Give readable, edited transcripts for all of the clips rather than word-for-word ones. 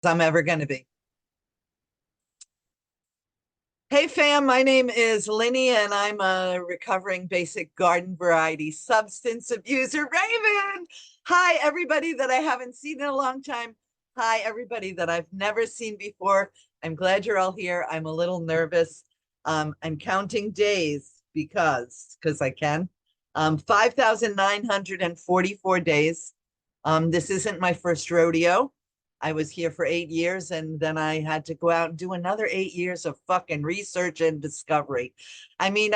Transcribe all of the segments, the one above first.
I'm ever going to be. Hey fam, my name is Linnie and I'm a recovering basic garden variety substance abuser. Raven! Hi, everybody that I haven't seen in a long time. Hi, everybody that I've never seen before. I'm glad you're all here. I'm a little nervous. I'm counting days because I can. 5,944 days. This isn't my first rodeo. I was here for 8 years and then I had to go out and do another 8 years of fucking research and discovery. I mean,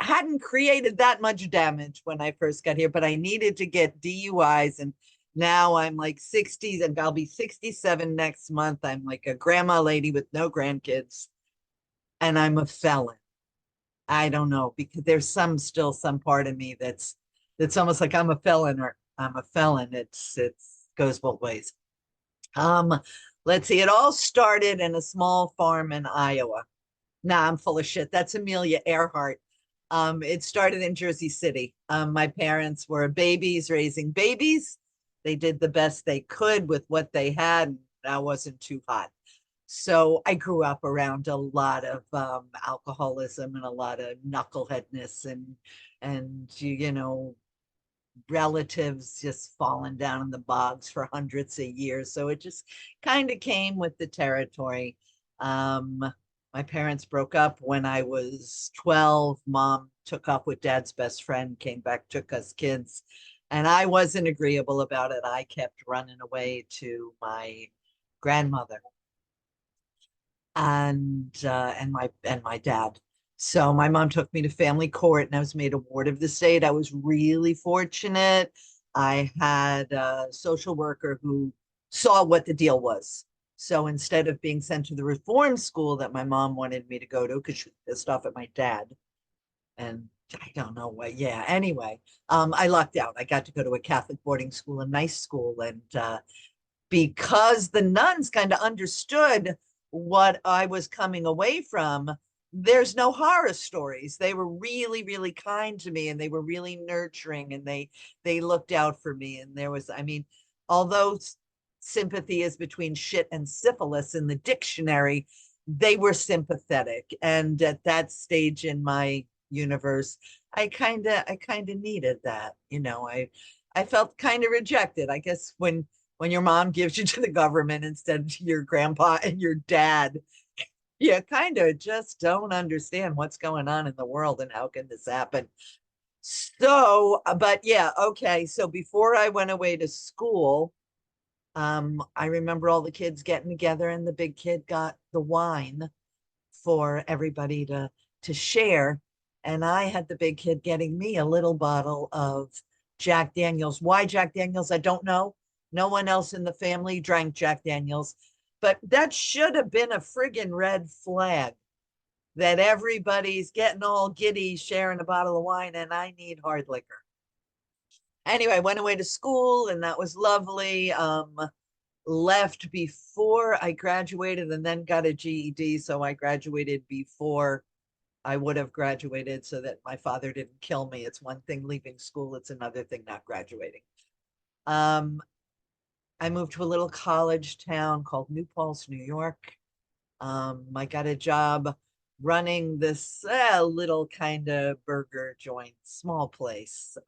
hadn't created that much damage when I first got here, but I needed to get DUIs, and now I'm like 60 and I'll be 67 next month. I'm like a grandma lady with no grandkids and I'm a felon. I don't know, because there's some part of me that's almost like I'm a felon or I'm a felon. It's goes both ways. Um, let's see. It all started in a small farm in Iowa. Nah, I'm full of shit. That's Amelia Earhart. It started in Jersey City. My parents were babies raising babies. They did the best they could with what they had. That wasn't too hot. So I grew up around a lot of alcoholism and a lot of knuckleheadness and relatives just fallen down in the bogs for hundreds of years. So it just kind of came with the territory. Um, my parents broke up when I was 12. Mom took off with dad's best friend, came back, took us kids. And I wasn't agreeable about it. I kept running away to my grandmother and my dad. So my mom took me to family court and I was made a ward of the state. I was really fortunate. I had a social worker who saw what the deal was. So instead of being sent to the reform school that my mom wanted me to go to because she was pissed off at my dad, and I don't know what, yeah, anyway, I lucked out. I got to go to a Catholic boarding school, a nice school, and because the nuns kind of understood what I was coming away from, there's no horror stories. They were really, really kind to me and they were really nurturing and they looked out for me. And there was, I mean, although sympathy is between shit and syphilis in the dictionary, they were sympathetic. And at that stage in my universe, I kind of needed that. I felt kind of rejected. I guess when your mom gives you to the government instead of to your grandpa and your dad, you kind of just don't understand what's going on in the world and how can this happen. So, but yeah, okay. So before I went away to school, I remember all the kids getting together and the big kid got the wine for everybody to share. And I had the big kid getting me a little bottle of Jack Daniels. Why Jack Daniels? I don't know. No one else in the family drank Jack Daniels, but that should have been a friggin' red flag that everybody's getting all giddy sharing a bottle of wine and I need hard liquor. Anyway, I went away to school and that was lovely. Left before I graduated and then got a GED. So I graduated before I would have graduated so that my father didn't kill me. It's one thing leaving school, it's another thing not graduating. Um, I moved to a little college town called New Paltz, New York. I got a job running this little kind of burger joint, small place.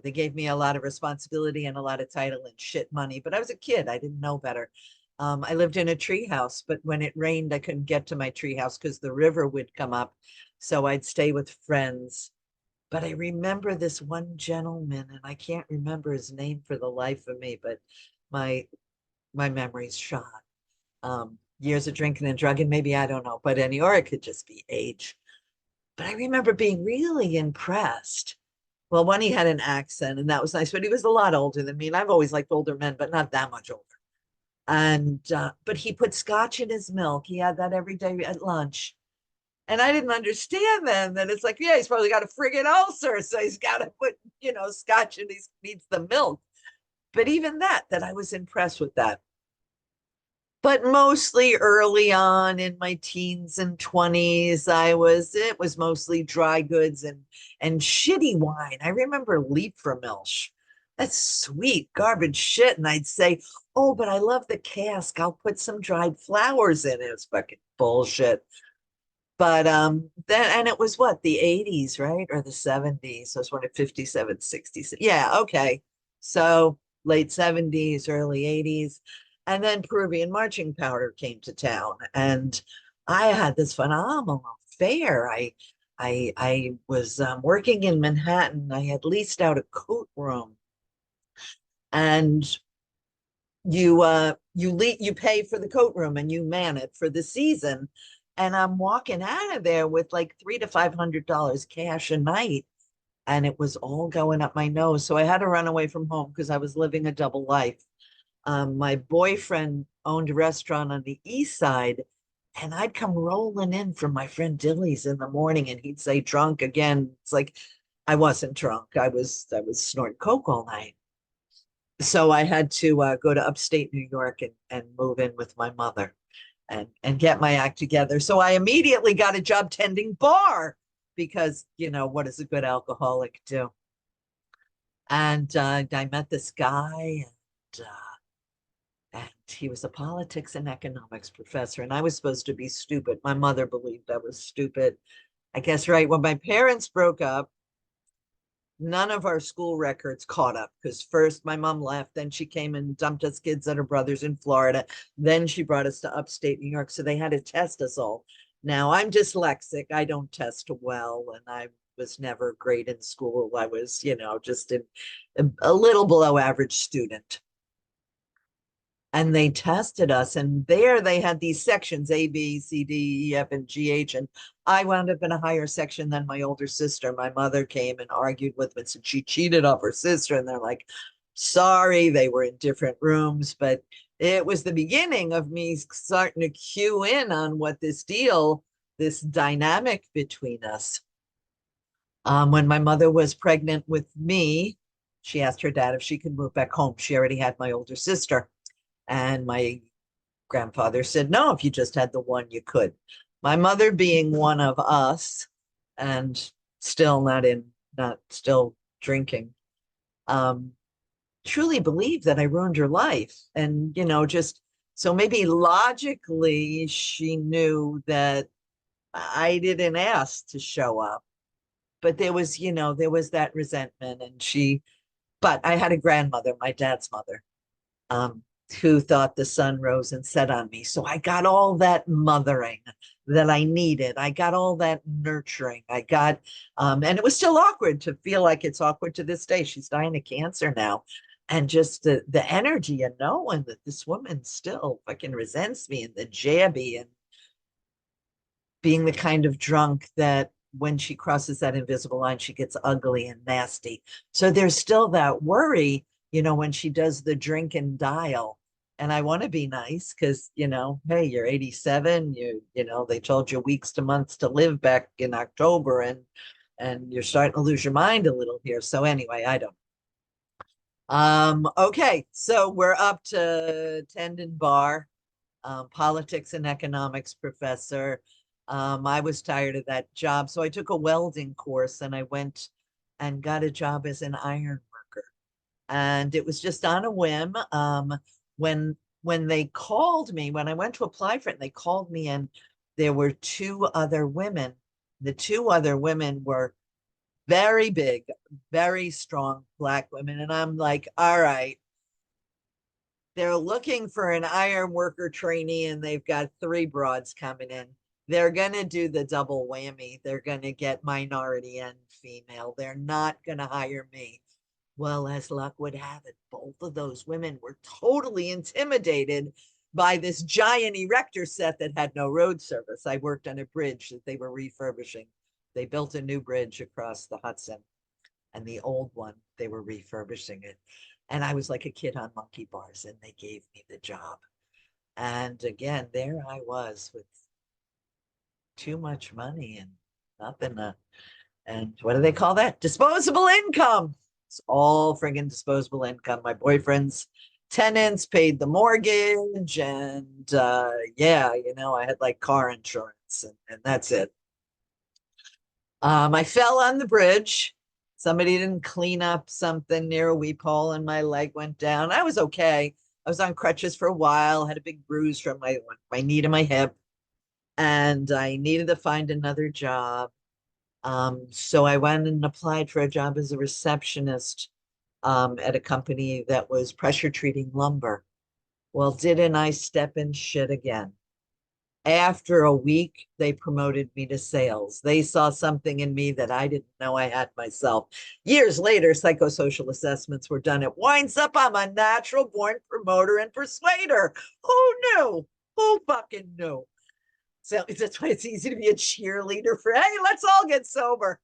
They gave me a lot of responsibility and a lot of title and shit money, but I was a kid. I didn't know better. I lived in a tree house, but when it rained, I couldn't get to my tree house because the river would come up. So I'd stay with friends. But I remember this one gentleman, and I can't remember his name for the life of me, but my my memory's shot. Years of drinking and drugging, maybe, I don't know, but or it could just be age. But I remember being really impressed. Well, one, he had an accent, and that was nice, but he was a lot older than me. And I've always liked older men, but not that much older. And but he put scotch in his milk. He had that every day at lunch. And I didn't understand then that it's like, yeah, he's probably got a friggin' ulcer. So he's got to put, scotch and he needs the milk. But even that I was impressed with that. But mostly early on in my teens and 20s, it was mostly dry goods and shitty wine. I remember Leap from Milch. That's sweet garbage shit. And I'd say, oh, but I love the cask. I'll put some dried flowers in it. It's fucking bullshit. But then and it was what, the 80s, right? Or the 70s. So it's one of 57, 60s. Yeah, okay. So late 70s, early 80s. And then Peruvian marching powder came to town. And I had this phenomenal affair. I was working in Manhattan. I had leased out a coat room, and you pay for the coat room and you man it for the season. And I'm walking out of there with like $300 to $500 cash a night, and it was all going up my nose. So I had to run away from home because I was living a double life. My boyfriend owned a restaurant on the east side, and I'd come rolling in from my friend Dilly's in the morning, and he'd say drunk again. It's like I wasn't drunk. I was snorting coke all night. So I had to go to upstate New York and move in with my mother and get my act together. So I immediately got a job tending bar because, what does a good alcoholic do? And I met this guy, and he was a politics and economics professor, and I was supposed to be stupid. My mother believed I was stupid. I guess right when my parents broke up, none of our school records caught up because first my mom left, then she came and dumped us kids at her brother's in Florida. Then she brought us to upstate New York. So they had to test us all. Now I'm dyslexic. I don't test well, and I was never great in school. I was, just a little below average student. And they tested us, and there they had these sections A, B, C, D, E, F, and G, H. And I wound up in a higher section than my older sister. My mother came and argued with me, and she cheated off her sister. And they're like, sorry, they were in different rooms. But it was the beginning of me starting to cue in on what this dynamic between us. When my mother was pregnant with me, she asked her dad if she could move back home. She already had my older sister. And my grandfather said, no, if you just had the one, you could. My mother being one of us and still not still drinking, um, truly believed that I ruined her life. And, just so maybe logically, she knew that I didn't ask to show up. But there was that resentment. But I had a grandmother, my dad's mother, um, who thought the sun rose and set on me. So I got all that mothering that I needed. I got all that nurturing. And it was still awkward to feel like it's awkward to this day. She's dying of cancer now. And just the energy of knowing that this woman still fucking resents me, and the jabby, and being the kind of drunk that when she crosses that invisible line, she gets ugly and nasty. So there's still that worry, when she does the drink and dial. And I want to be nice because, hey, you're 87, they told you weeks to months to live back in October, and you're starting to lose your mind a little here. So anyway, I don't. Okay, so we're up to tendon bar, politics and economics professor. I was tired of that job. So I took a welding course and I went and got a job as an iron worker. And it was just on a whim. When they called me, when I went to apply for it, and they called me, and there were two other women. The two other women were very big, very strong Black women. And I'm like, all right, they're looking for an iron worker trainee, and they've got three broads coming in. They're going to do the double whammy. They're going to get minority and female. They're not going to hire me. Well, as luck would have it, both of those women were totally intimidated by this giant erector set that had no road service. I worked on a bridge that they were refurbishing. They built a new bridge across the Hudson, and the old one, they were refurbishing it. And I was like a kid on monkey bars, and they gave me the job. And again, there I was with too much money and nothing. And what do they call that? Disposable income. It's all friggin' disposable income. My boyfriend's tenants paid the mortgage, and yeah, I had like car insurance, and that's it. I fell on the bridge. Somebody didn't clean up something near a weep hole and my leg went down. I was okay. I was on crutches for a while, had a big bruise from my knee to my hip, and I needed to find another job. So I went and applied for a job as a receptionist at a company that was pressure treating lumber. Well, didn't I step in shit again? After a week, they promoted me to sales. They saw something in me that I didn't know I had myself. Years later, psychosocial assessments were done. It winds up I'm a natural born promoter and persuader. Who knew? Who fucking knew? So that's why it's easy to be a cheerleader for, hey, let's all get sober.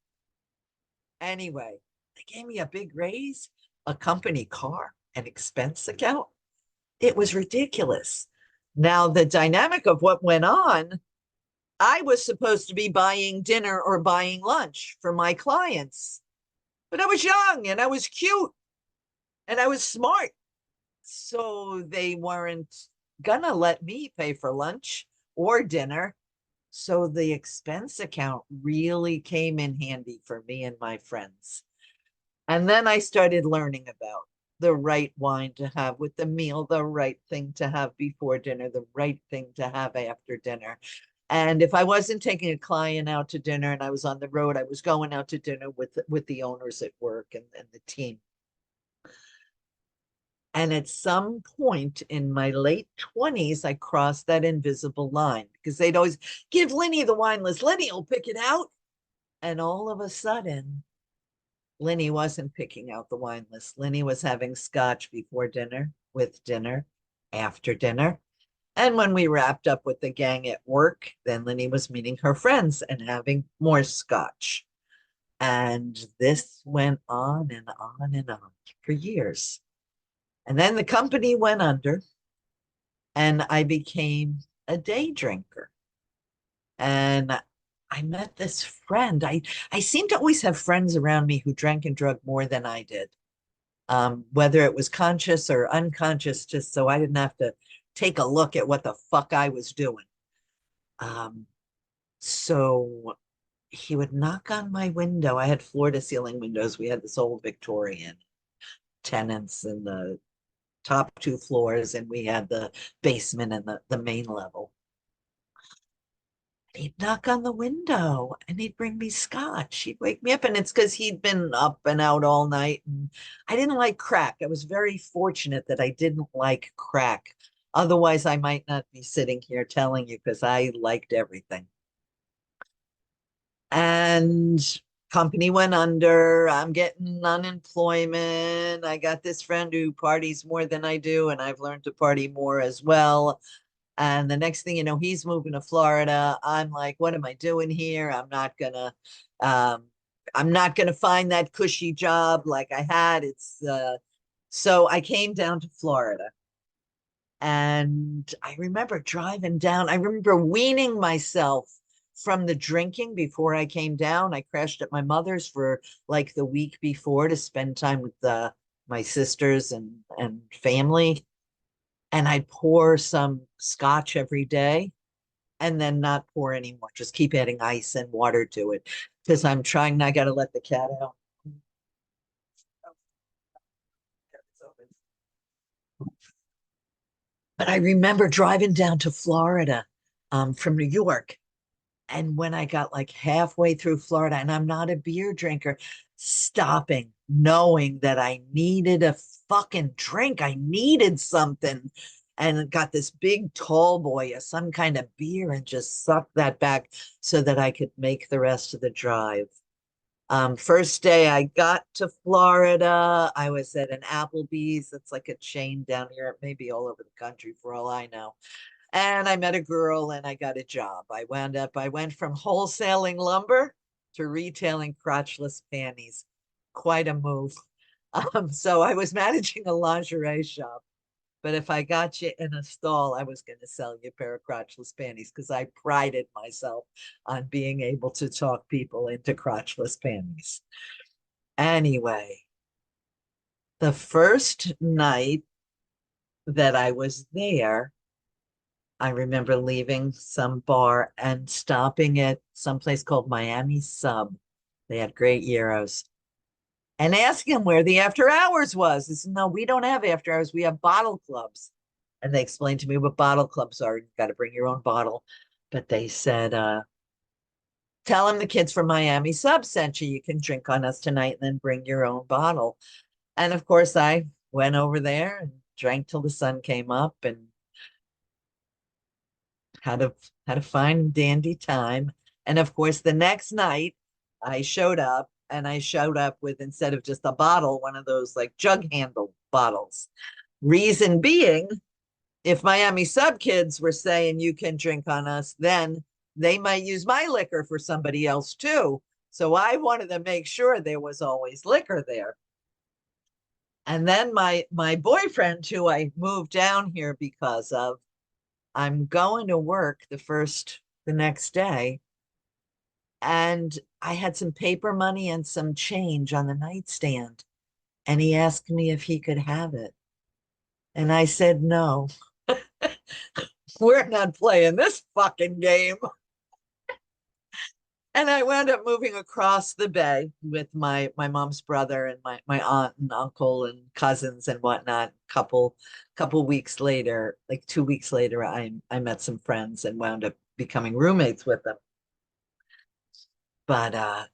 Anyway, they gave me a big raise, a company car, an expense account. It was ridiculous. Now, the dynamic of what went on, I was supposed to be buying dinner or buying lunch for my clients, but I was young and I was cute and I was smart. So they weren't gonna let me pay for lunch or dinner. So the expense account really came in handy for me and my friends. And then I started learning about the right wine to have with the meal, the right thing to have before dinner, the right thing to have after dinner. And if I wasn't taking a client out to dinner and I was on the road, I was going out to dinner with the owners at work and the team. And at some point in my late 20s, I crossed that invisible line because they'd always give Linnie the wine list. Linnie will pick it out. And all of a sudden, Linnie wasn't picking out the wine list. Linnie was having scotch before dinner, with dinner, after dinner. And when we wrapped up with the gang at work, then Linnie was meeting her friends and having more scotch. And this went on and on and on for years. And then the company went under and I became a day drinker. And I met this friend. I seem to always have friends around me who drank and drug more than I did, whether it was conscious or unconscious, just so I didn't have to take a look at what the fuck I was doing. Um, so he would knock on my window. I had floor to ceiling windows. We had this old Victorian tenants in the top two floors, and we had the basement and the main level. He'd knock on the window and he'd bring me scotch. He'd wake me up, and it's because he'd been up and out all night. And I didn't like crack. I was very fortunate that I didn't like crack. Otherwise, I might not be sitting here telling you because I liked everything. And company went under. I'm getting unemployment. I got this friend who parties more than I do, and I've learned to party more as well. And the next thing you know, he's moving to Florida. I'm like, what am I doing here? Um, I'm not gonna find that cushy job like I had. So I came down to Florida. And I remember driving down, I remember weaning myself from the drinking before I came down. I crashed at my mother's for like the week before to spend time with my sisters and family. And I'd pour some scotch every day and then not pour anymore. Just keep adding ice and water to it because I'm trying. I got to let the cat out. But I remember driving down to Florida from New York. And when I got like halfway through Florida, and I'm not a beer drinker, stopping, knowing that I needed a fucking drink. I needed something. And got this big tall boy, some kind of beer, and just sucked that back so that I could make the rest of the drive. First day I got to Florida, I was at an Applebee's. That's like a chain down here, maybe all over the country for all I know. And I met a girl and I got a job. I went from wholesaling lumber to retailing crotchless panties. Quite a move. So I was managing a lingerie shop. But if I got you in a stall, I was going to sell you a pair of crotchless panties because I prided myself on being able to talk people into crotchless panties. Anyway, the first night that I was there, I remember leaving some bar and stopping at some place called Miami Sub. They had great gyros. and asking them where the after hours was. They said, no, we don't have after hours. We have bottle clubs. And they explained to me what bottle clubs are. You've got to bring your own bottle. But they said, tell them the kids from Miami Sub sent you. You can drink on us tonight and then bring your own bottle. And of course, I went over there and drank till the sun came up and had a had a fine dandy time. And of course, the next night I showed up and I showed up with, instead of just a bottle, one of those like jug handle bottles. Reason being, if Miami Sub kids were saying you can drink on us, then they might use my liquor for somebody else too. So I wanted to make sure there was always liquor there. And then my boyfriend, who I moved down here because of, I'm going to work the next day, and I had some paper money and some change on the nightstand, and he asked me if he could have it. And I said, no, we're not playing this fucking game. And I wound up moving across the bay with my mom's brother and my aunt and uncle and cousins and whatnot. Couple weeks later, like 2 weeks later, I met some friends and wound up becoming roommates with them. But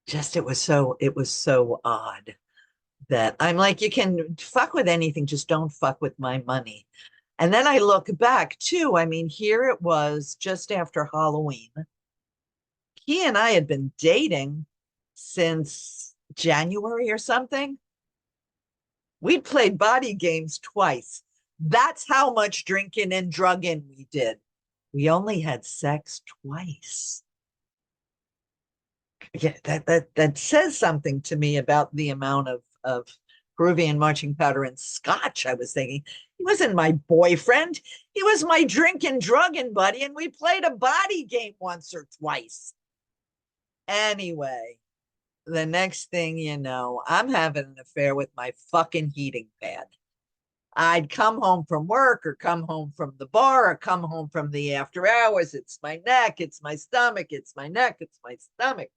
just it was so odd that I'm like, you can fuck with anything, just don't fuck with my money. And then I look back too. I mean, here it was just after Halloween. He and I had been dating since January or something. We'd played body games twice. That's how much drinking and drugging we did. We only had sex twice. Yeah, that says something to me about the amount of Peruvian marching powder and scotch. I was thinking, he wasn't my boyfriend. He was my drinking, drugging buddy, and we played a body game once or twice. Anyway, the next thing you know, I'm having an affair with my fucking heating pad. I'd come home from work or come home from the bar or come home from the after hours. It's my neck, it's my stomach, it's my neck, it's my stomach.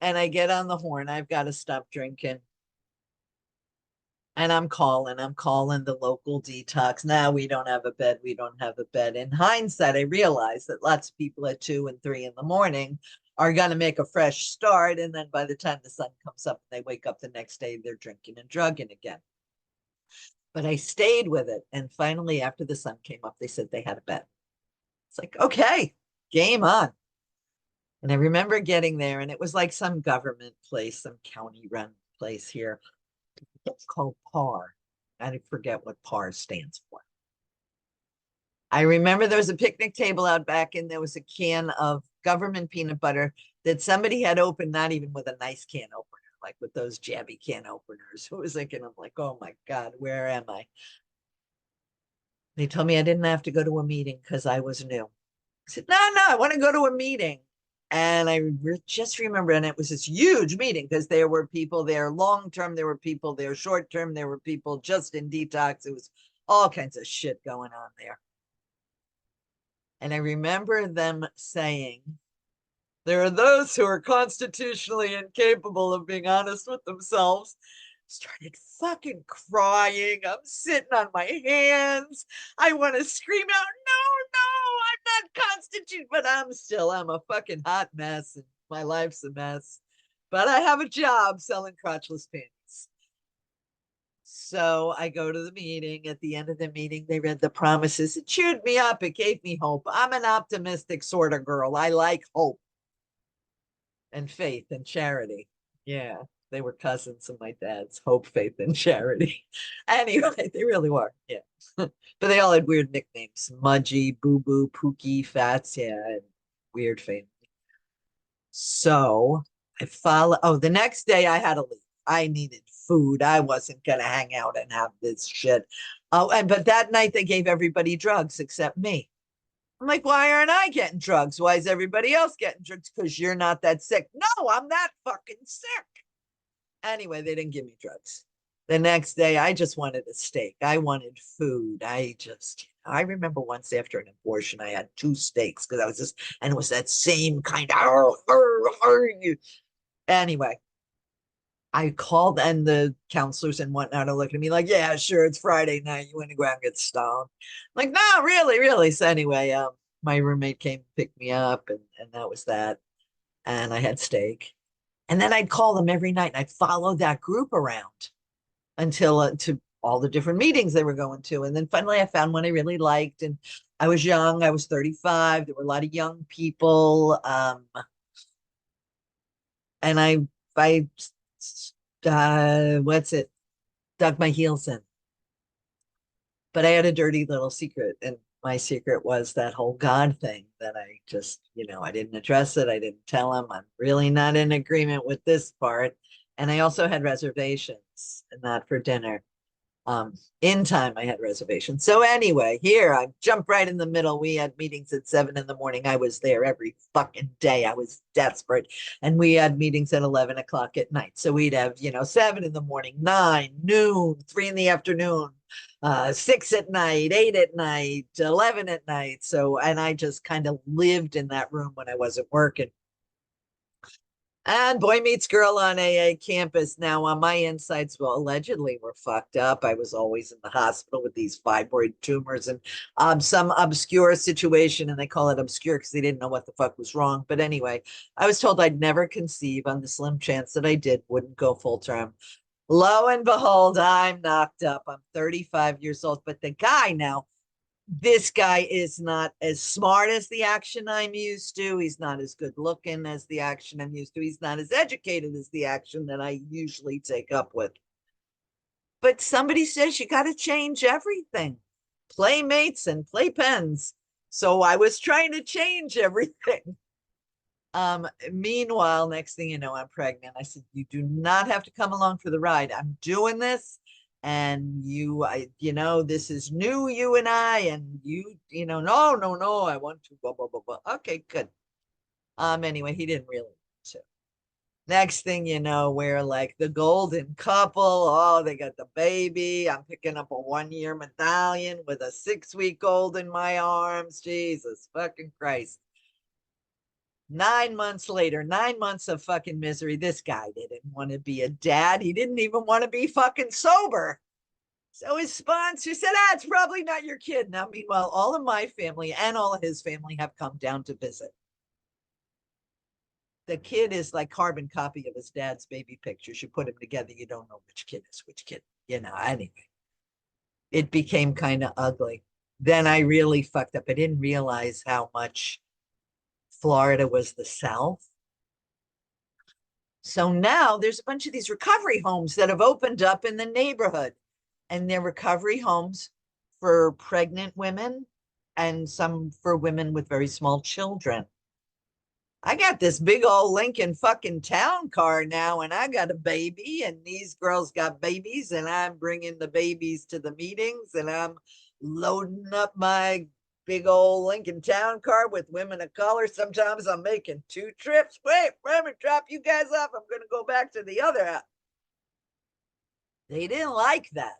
And I get on the horn. I've got to stop drinking. And I'm calling the local detox. Now we don't have a bed. We don't have a bed. In hindsight, I realized that lots of people at 2 and 3 in the morning are going to make a fresh start. And then by the time the sun comes up and they wake up the next day, they're drinking and drugging again. But I stayed with it. And finally, after the sun came up, they said they had a bed. It's like, okay, game on. And I remember getting there, and it was like some government place, some county run place here. It's called PAR. I forget what PAR stands for. I remember there was a picnic table out back, and there was a can of government peanut butter that somebody had opened, not even with a nice can opener, like with those jabby can openers. Who was thinking, I'm like, oh my God, where am I? They told me I didn't have to go to a meeting because I was new. I said, no, I want to go to a meeting. And I just remember, and it was this huge meeting because there were people there long term, there were people there short term, there were people just in detox. It was all kinds of shit going on there. And I remember them saying, there are those who are constitutionally incapable of being honest with themselves. Started fucking crying. I'm sitting on my hands. I want to scream out, no, I'm not constitute, but I'm a fucking hot mess and my life's a mess. But I have a job selling crotchless panties. So I go to the meeting. At the end of the meeting, they read the promises. It cheered me up. It gave me hope. I'm an optimistic sort of girl. I like hope and faith and charity. Yeah, they were cousins of my dad's. Hope, faith, and charity. Anyway, they really were. Yeah. But they all had weird nicknames. Mudgy, Boo Boo, Pookie, Fats. Yeah, and weird family. So the next day I had to leave. I needed food. I wasn't going to hang out and have this shit. But that night they gave everybody drugs except me. I'm like, why aren't I getting drugs? Why is everybody else getting drugs? Because you're not that sick. No, I'm that fucking sick. Anyway, they didn't give me drugs. The next day, I just wanted a steak. I wanted food. I remember once after an abortion, I had 2 steaks because and it was that same kind of, anyway. I called, and the counselors and whatnot are looking at me like, yeah, sure, it's Friday night. You want to go out and get stoned? I'm like, no, really, really. So anyway, my roommate came and picked me up, and that was that. And I had steak. And then I'd call them every night and I'd follow that group around until to all the different meetings they were going to. And then finally I found one I really liked. And I was young, I was 35. There were a lot of young people. And I what's it, dug my heels in. But I had a dirty little secret, and my secret was that whole God thing that I just, I didn't address it. I didn't tell him. I'm really not in agreement with this part. And I also had reservations, and not for dinner. In time, I had reservations. So anyway, here I jumped right in the middle. We had meetings at 7 in the morning. I was there every fucking day. I was desperate. And we had meetings at 11 o'clock at night. So we'd have, 7 in the morning, 9, noon, 3 in the afternoon, 6 at night, 8 at night, 11 at night. So, and I just kind of lived in that room when I wasn't working. And boy meets girl on AA campus. Now, on my insides, well, allegedly were fucked up. I was always in the hospital with these fibroid tumors and some obscure situation. And they call it obscure because they didn't know what the fuck was wrong. But anyway, I was told I'd never conceive. On the slim chance that I did, wouldn't go full term. Lo and behold, I'm knocked up. I'm 35 years old. But the guy now, this guy is not as smart as the action I'm used to. He's not as good looking as the action I'm used to. He's not as educated as the action that I usually take up with. But somebody says you got to change everything, playmates and playpens. So I was trying to change everything. Meanwhile, next thing you know, I'm pregnant. I said, you do not have to come along for the ride. I'm doing this. And this is new, you and I, and no, no, no, I want to, blah, blah, blah, blah. Okay, good. Anyway, he didn't really want to. Next thing you know, we're like the golden couple. Oh, they got the baby. I'm picking up a 1-year medallion with a 6-week old in my arms. Jesus fucking Christ. 9 months later, 9 months of fucking misery. This guy didn't want to be a dad. He didn't even want to be fucking sober. So his sponsor said, it's probably not your kid. Now, meanwhile, all of my family and all of his family have come down to visit. The kid is like carbon copy of his dad's baby pictures. You put them together, you don't know which kid is which kid. Anyway, it became kind of ugly. Then I really fucked up. I didn't realize how much Florida was the South. So now there's a bunch of these recovery homes that have opened up in the neighborhood, and they're recovery homes for pregnant women and some for women with very small children. I got this big old Lincoln fucking town car now, and I got a baby, and these girls got babies, and I'm bringing the babies to the meetings, and I'm loading up my big old Lincoln town car with women of color. Sometimes I'm making 2 trips. Wait, let me drop you guys off. I'm going to go back to the other house. They didn't like that.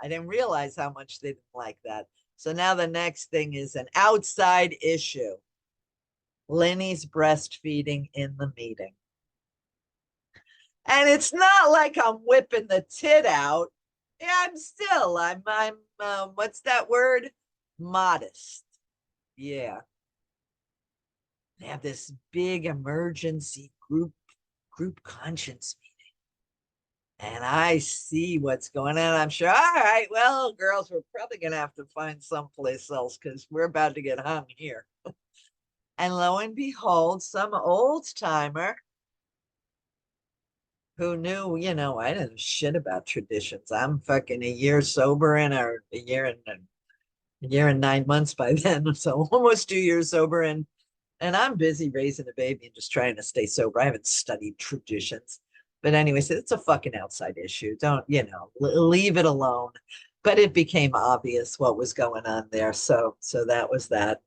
I didn't realize how much they didn't like that. So now the next thing is an outside issue. Linnie's breastfeeding in the meeting. And it's not like I'm whipping the tit out. Yeah, I'm what's that word? Modest. Yeah. They have this big emergency group conscience meeting. And I see what's going on. I'm sure, all right, well, girls, we're probably going to have to find someplace else because we're about to get hung here. And lo and behold, some old timer who knew, I didn't know shit about traditions. I'm fucking a year sober and a year and 9 months by then. So almost 2 years sober. And I'm busy raising a baby and just trying to stay sober. I haven't studied traditions. But anyways, it's a fucking outside issue. Don't, leave it alone. But it became obvious what was going on there. So that was that.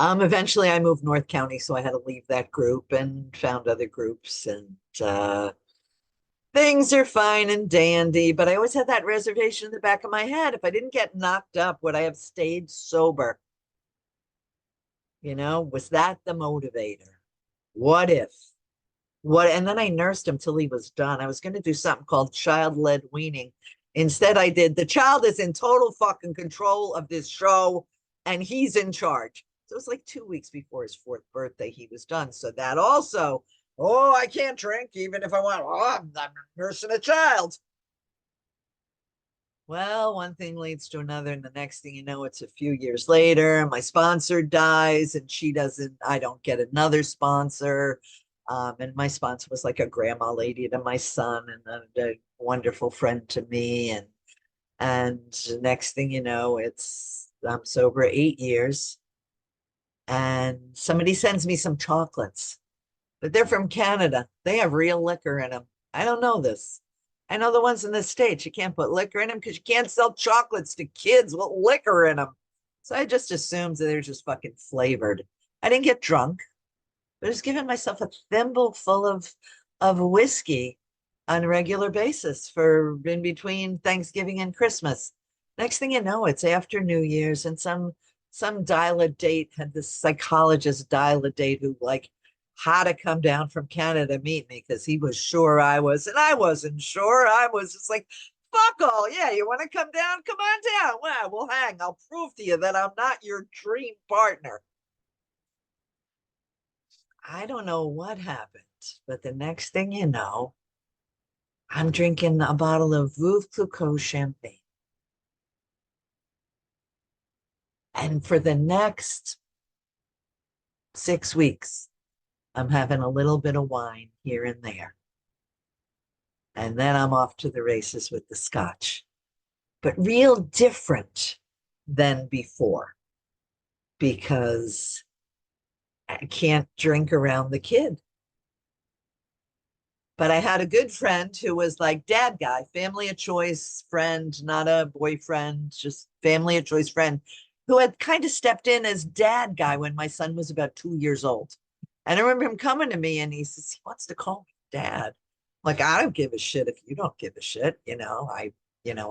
Eventually I moved North County, so I had to leave that group and found other groups, and things are fine and dandy, but I always had that reservation in the back of my head. If I didn't get knocked up, would I have stayed sober? Was that the motivator? What if? What? And then I nursed him till he was done. I was going to do something called child-led weaning. Instead, I did the child is in total fucking control of this show and he's in charge. So it was like 2 weeks before his fourth birthday, he was done. So that also, oh, I can't drink even if I want. Oh, I'm nursing a child. Well, one thing leads to another, and the next thing you know, it's a few years later. My sponsor dies, and she doesn't. I don't get another sponsor. And my sponsor was like a grandma lady to my son, and a wonderful friend to me. And next thing you know, it's I'm sober 8 years, and somebody sends me some chocolates, but they're from Canada. They have real liquor in them. I don't know this. I know the ones in the States, you can't put liquor in them because you can't sell chocolates to kids with liquor in them. So I just assumed that they're just fucking flavored. I didn't get drunk, but I was giving myself a thimble full of whiskey on a regular basis for in between Thanksgiving and Christmas. Next thing you know, it's after New Year's, and some dial a date had this psychologist dial a date who like had to come down from Canada to meet me because he was sure I was, and I wasn't sure. I was just like, fuck all. Yeah, you want to come down? Come on down. Well, we'll hang. I'll prove to you that I'm not your dream partner. I don't know what happened, but the next thing you know, I'm drinking a bottle of Veuve Clicquot champagne. And for the next 6 weeks, I'm having a little bit of wine here and there. And then I'm off to the races with the scotch, but real different than before because I can't drink around the kid. But I had a good friend who was like dad guy, family of choice friend, not a boyfriend, just family of choice friend who had kind of stepped in as dad guy when my son was about 2 years old. And I remember him coming to me and he says, he wants to call me dad. Like, I don't give a shit if you don't give a shit. I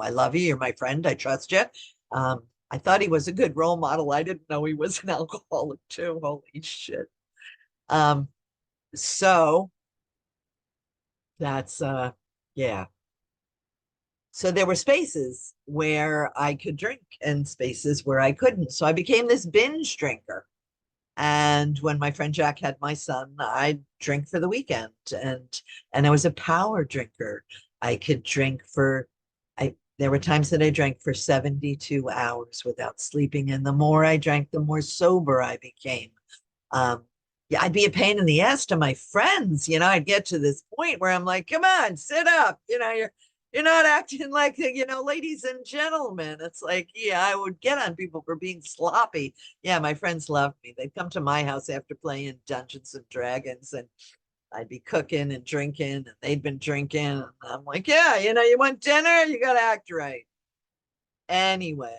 love you. You're my friend. I trust you. I thought he was a good role model. I didn't know he was an alcoholic too. Holy shit. Um, so that's yeah. So there were spaces where I could drink and spaces where I couldn't. So I became this binge drinker. And when my friend Jack had my son, I'd drink for the weekend. And I was a power drinker. I could drink for I there were times that I drank for 72 hours without sleeping. And the more I drank, the more sober I became. Um, yeah, I'd be a pain in the ass to my friends. I'd get to this point where I'm like, come on, sit up. You're not acting like, ladies and gentlemen. It's like, yeah, I would get on people for being sloppy. Yeah, my friends loved me. They'd come to my house after playing Dungeons and Dragons, and I'd be cooking and drinking, and they'd been drinking. And I'm like, yeah, you want dinner? You got to act right. Anyway,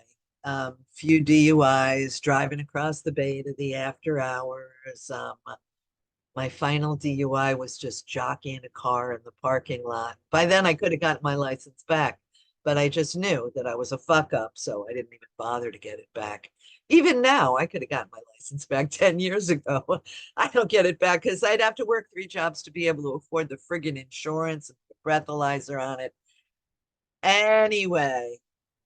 few DUIs, driving across the bay to the after hours. My final DUI was just jockeying a car in the parking lot. By then, I could have gotten my license back, but I just knew that I was a fuck up, so I didn't even bother to get it back. Even now, I could have gotten my license back 10 years ago. I don't get it back because I'd have to work 3 jobs to be able to afford the friggin' insurance and the breathalyzer on it. Anyway,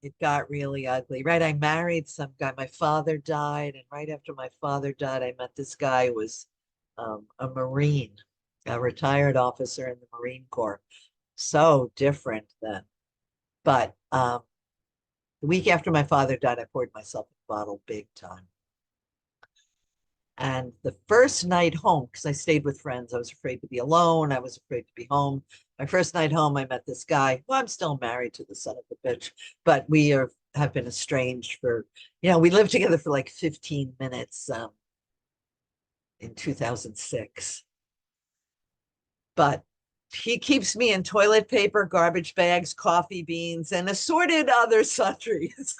it got really ugly, right? I married some guy. My father died, and right after my father died, I met this guy who was a Marine, a retired officer in the Marine Corps. So different then. But the week after my father died, I poured myself a bottle big time. And the first night home, because I stayed with friends, I was afraid to be alone. I was afraid to be home. My first night home, I met this guy. Well, I'm still married to the son of a bitch, but have been estranged for, we lived together for like 15 minutes in 2006. But he keeps me in toilet paper, garbage bags, coffee beans, and assorted other sundries.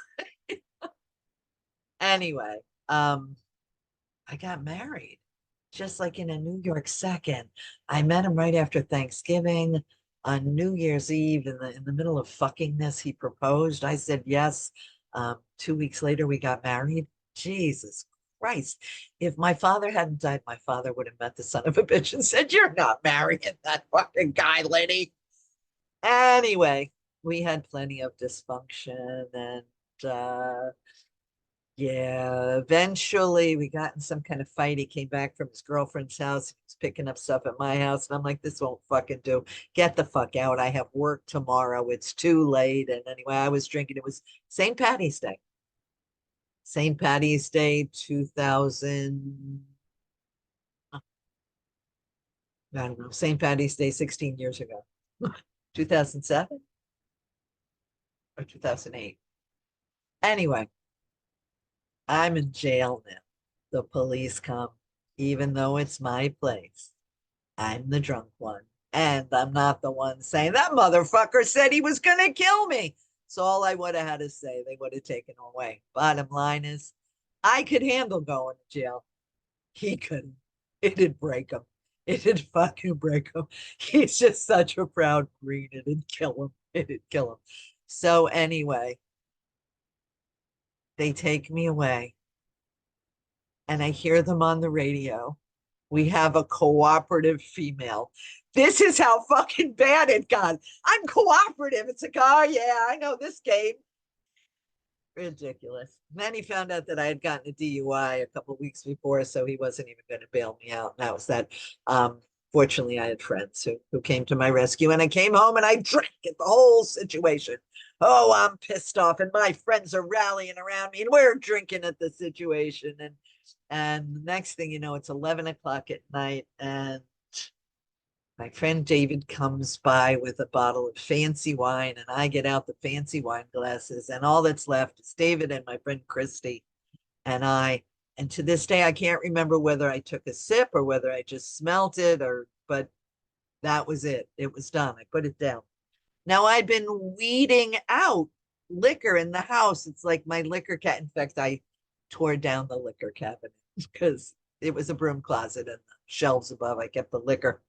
Anyway, I got married just like in a New York second. I met him right after Thanksgiving. On New Year's Eve, in the middle of fuckingness, he proposed. I said yes. 2 weeks later, we got married. Jesus Christ. If my father hadn't died, my father would have met the son of a bitch and said, "You're not marrying that fucking guy, Linnie." Anyway, we had plenty of dysfunction and yeah, eventually we got in some kind of fight. He came back from his girlfriend's house. He was picking up stuff at my house. And I'm like, this won't fucking do. Get the fuck out. I have work tomorrow. It's too late. And anyway, I was drinking. It was St. Patty's Day. St. Patty's Day 2000. I don't know. St. Patty's Day 16 years ago. 2007 or 2008. Anyway, I'm in jail now. The police come, even though it's my place. I'm the drunk one. And I'm not the one saying that motherfucker said he was going to kill me. So all I would have had to say, they would have taken away. Bottom line is, I could handle going to jail. He couldn't. It'd break him. It'd fucking break him. He's just such a proud Marine. It'd kill him. It'd kill him. So anyway, they take me away and I hear them on the radio. We have a cooperative female. This is how fucking bad it got. I'm cooperative. It's like, oh yeah, I know this game. Ridiculous. Then he found out that I had gotten a DUI a couple of weeks before, so he wasn't even going to bail me out. And that was that. Fortunately, I had friends who came to my rescue, and I came home and I drank at the whole situation. Oh, I'm pissed off, and my friends are rallying around me, and we're drinking at the situation. And the next thing you know, it's 11 o'clock at night, and my friend David comes by with a bottle of fancy wine, and I get out the fancy wine glasses, and all that's left is David and my friend Christy and I. And to this day, I can't remember whether I took a sip or whether I just smelt it, but that was it. It was done. I put it down. Now I'd been weeding out liquor in the house. It's like my liquor cat. In fact, I tore down the liquor cabinet because it was a broom closet and the shelves above. I kept the liquor.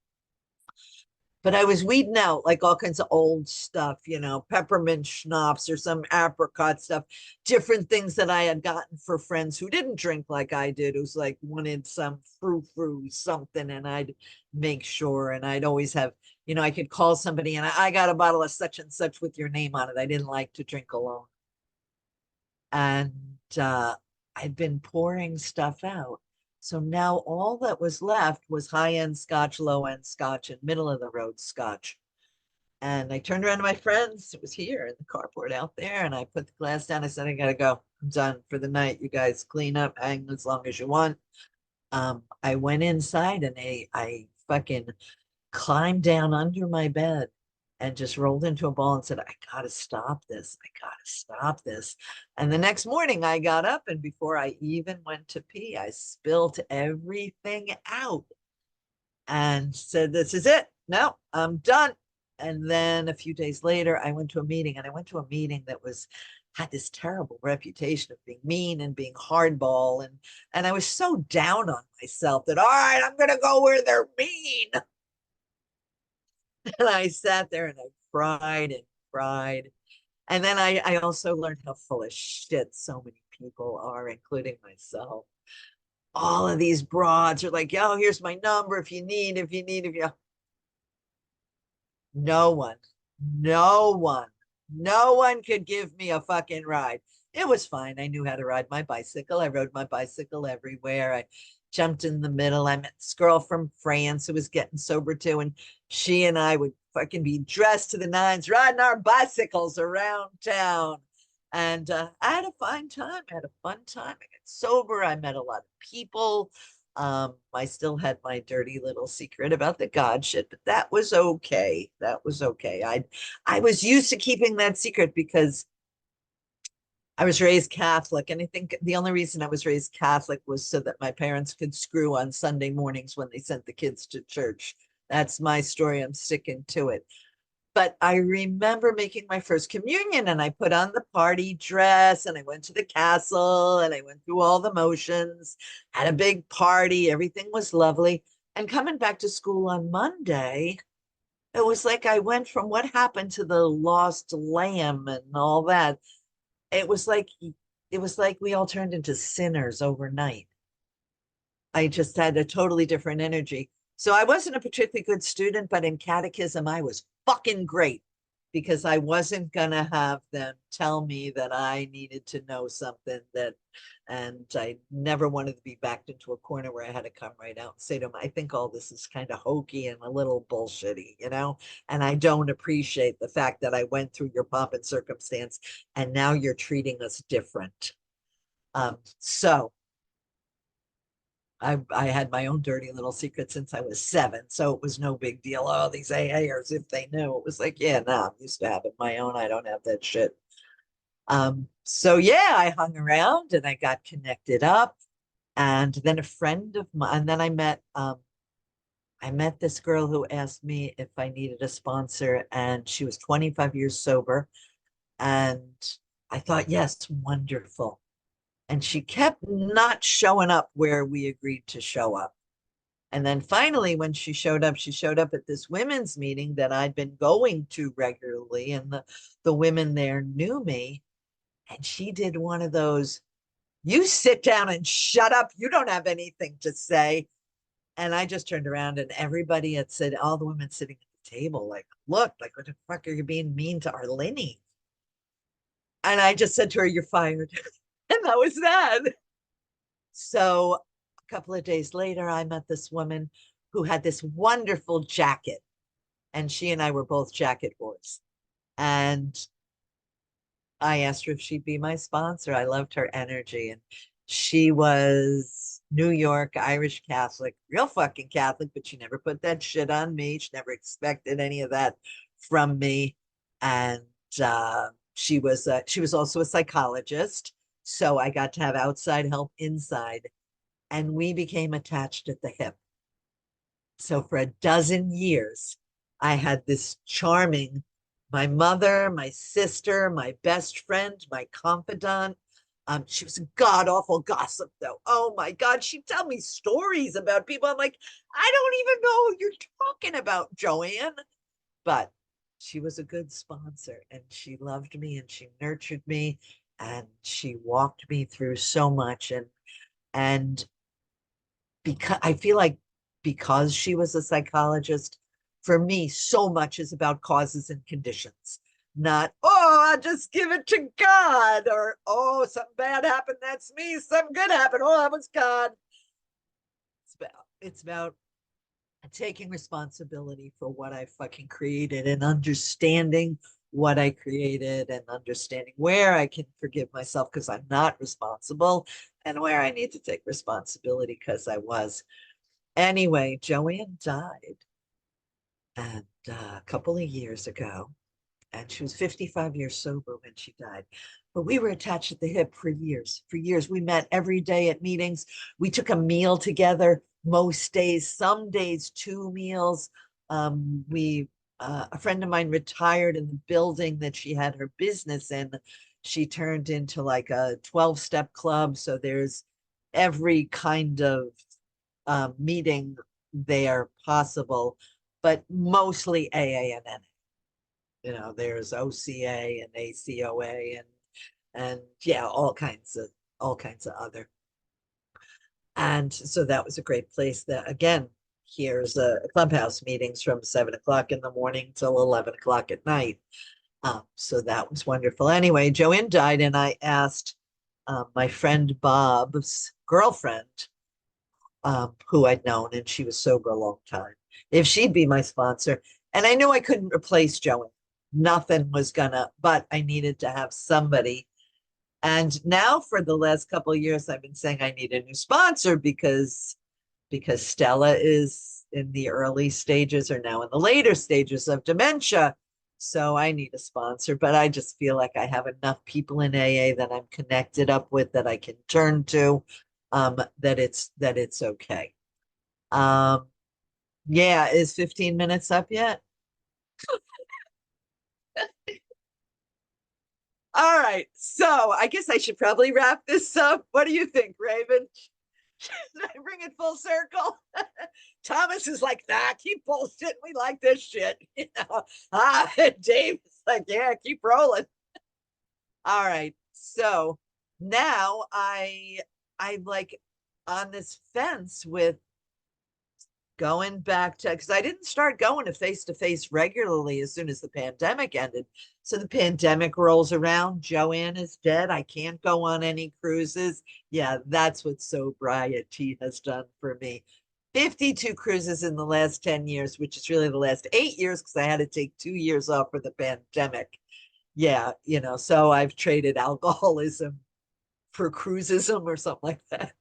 But I was weeding out like all kinds of old stuff, peppermint schnapps or some apricot stuff, different things that I had gotten for friends who didn't drink like I did, who's like wanted some frou something, and I'd make sure, and I'd always have, I could call somebody and I got a bottle of such and such with your name on it. I didn't like to drink alone. And I'd been pouring stuff out. So now all that was left was high-end Scotch, low-end Scotch, and middle-of-the-road Scotch. And I turned around to my friends. It was here in the carport out there. And I put the glass down. I said, I got to go. I'm done for the night. You guys clean up, hang as long as you want. I went inside and I fucking climbed down under my bed and just rolled into a ball and said, I gotta stop this. I gotta stop this. And the next morning I got up, and before I even went to pee, I spilled everything out and said, this is it. No, I'm done. And then a few days later, I went to a meeting, and I went to a meeting that had this terrible reputation of being mean and being hardball. And I was so down on myself that, all right, I'm gonna go where they're mean. And I sat there and I cried and cried. And then I also learned how full of shit so many people are, including myself. All of these broads are like, yo, here's my number if you need, if you. No one, no one could give me a fucking ride. It was fine. I knew how to ride my bicycle. I rode my bicycle everywhere. I jumped in the middle. I met this girl from France who was getting sober too. And she and I would fucking be dressed to the nines, riding our bicycles around town. And I had a fine time. I had a fun time. I got sober. I met a lot of people. I still had my dirty little secret about the God shit, but that was okay. That was okay. I was used to keeping that secret because I was raised Catholic, and I think the only reason I was raised Catholic was so that my parents could screw on Sunday mornings when they sent the kids to church. That's my story. I'm sticking to it. But I remember making my first communion, and I put on the party dress, and I went to the castle, and I went through all the motions, had a big party. Everything was lovely. And coming back to school on Monday, it was like I went from what happened to the lost lamb and all that. It was like we all turned into sinners overnight. I just had a totally different energy. So I wasn't a particularly good student, but in catechism, I was fucking great because I wasn't gonna have them tell me that I needed to know something that, and I never wanted to be backed into a corner where I had to come right out and say to them, I think all this is kind of hokey and a little bullshitty, you know? And I don't appreciate the fact that I went through your pomp and circumstance and now you're treating us different. So I had my own dirty little secret since I was 7, so it was no big deal. Oh, these AAers, if they knew, it was like, yeah, no, I'm used to having my own. I don't have that shit. So yeah, I hung around and I got connected up, and then a friend of mine, and then I met this girl who asked me if I needed a sponsor, and she was 25 years sober, and I thought, yes, wonderful. And she kept not showing up where we agreed to show up. And then finally, when she showed up at this women's meeting that I'd been going to regularly, and the women there knew me. And she did one of those, you sit down and shut up. You don't have anything to say. And I just turned around and everybody had said, all the women sitting at the table, like, look, like, what the fuck are you being mean to our Linnie? And I just said to her, you're fired. And that was that. So a couple of days later, I met this woman who had this wonderful jacket. And she and I were both jacket whores. And I asked her if she'd be my sponsor. I loved her energy. And she was New York, Irish Catholic, real fucking Catholic, but she never put that shit on me. She never expected any of that from me. And she was also a psychologist. So I got to have outside help inside. And we became attached at the hip. So for a dozen years, I had this charming, my mother, my sister, my best friend, my confidant. She was a god awful gossip, though. Oh my God, she'd tell me stories about people. I'm like, I don't even know who you're talking about, Joanne. But she was a good sponsor, and she loved me, and she nurtured me, and she walked me through so much. And because I feel like because she was a psychologist, for me, so much is about causes and conditions, not, oh, I just give it to God, or oh, something bad happened, that's me, something good happened, oh, that was God. It's about taking responsibility for what I fucking created and understanding what I created and understanding where I can forgive myself because I'm not responsible and where I need to take responsibility because I was. Anyway, Joanne died and a couple of years ago, and she was 55 years sober when she died. But we were attached at the hip for years. For years, we met every day at meetings. We took a meal together most days, some days 2 meals. We A friend of mine retired in the building that she had her business in. She turned into like a 12-step club. So there's every kind of meeting there possible, but mostly AA and NA. You know, there's OCA and ACOA and yeah, all kinds of other. And so that was a great place. That again, here's a clubhouse meetings from 7 o'clock in the morning till 11 o'clock at night. So that was wonderful. Anyway, Joanne died, and I asked my friend Bob's girlfriend, who I'd known, and she was sober a long time, if she'd be my sponsor. And I knew I couldn't replace Joanne. Nothing was gonna, but I needed to have somebody. And now for the last couple of years, I've been saying I need a new sponsor because Stella is in the early stages or now in the later stages of dementia. So I need a sponsor, but I just feel like I have enough people in AA that I'm connected up with that I can turn to, that it's okay. Um, yeah, is 15 minutes up yet? All right. So I guess I should probably wrap this up. What do you think, Raven? Should I bring it full circle? Thomas is like, nah, keep bullshit. We like this shit. You know, Dave is like, yeah, keep rolling. All right. So now I like on this fence with going back to, because I didn't start going to face regularly as soon as the pandemic ended. So the pandemic rolls around, Joanne is dead. I can't go on any cruises. Yeah, that's what sobriety has done for me. 52 cruises in the last 10 years, which is really the last 8 years because I had to take 2 years off for the pandemic. Yeah, so I've traded alcoholism for cruisism or something like that.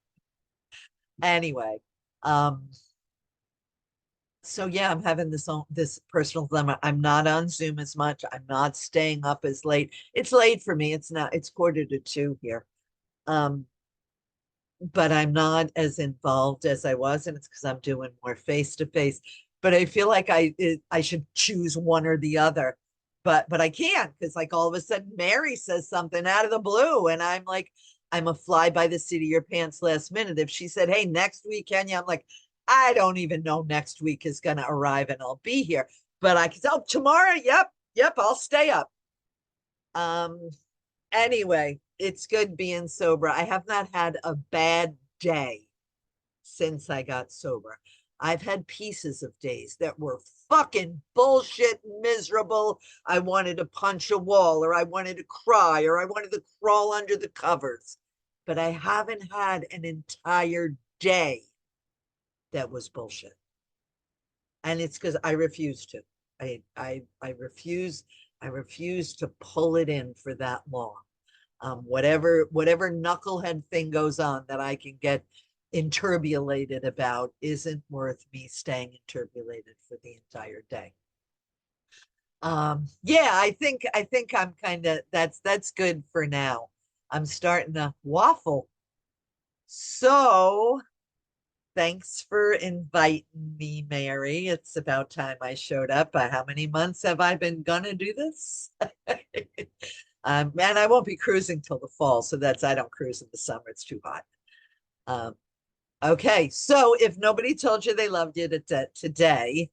Anyway, um, so yeah, I'm having this personal dilemma. I'm not on Zoom as much. I'm not staying up as late. It's late for me. It's 1:45 here. Um, but I'm not as involved as I was, and it's because I'm doing more face to face. But I feel like I should choose one or the other. But I can't, because like all of a sudden Mary says something out of the blue, and I'm like, I'm a fly by the seat of your pants last minute. If she said, "Hey, next week, Kenya," I'm like, I don't even know next week is gonna arrive and I'll be here. But I can say, "Oh, tomorrow, yep, I'll stay up." Um, anyway, it's good being sober. I have not had a bad day since I got sober. I've had pieces of days that were fucking bullshit, miserable. I wanted to punch a wall, or I wanted to cry, or I wanted to crawl under the covers. But I haven't had an entire day that was bullshit. And it's because I refuse to. I refuse to pull it in for that long. Whatever knucklehead thing goes on that I can get interbulated about isn't worth me staying interbulated for the entire day. Yeah, I think I'm kind of that's good for now. I'm starting to waffle. So thanks for inviting me, Mary. It's about time I showed up. How many months have I been gonna do this? And I won't be cruising till the fall, so I don't cruise in the summer. It's too hot. Um, okay, so if nobody told you they loved you today,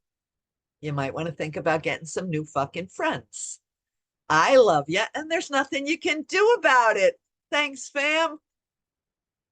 you might want to think about getting some new fucking friends. I love you, and there's nothing you can do about it. Thanks, fam.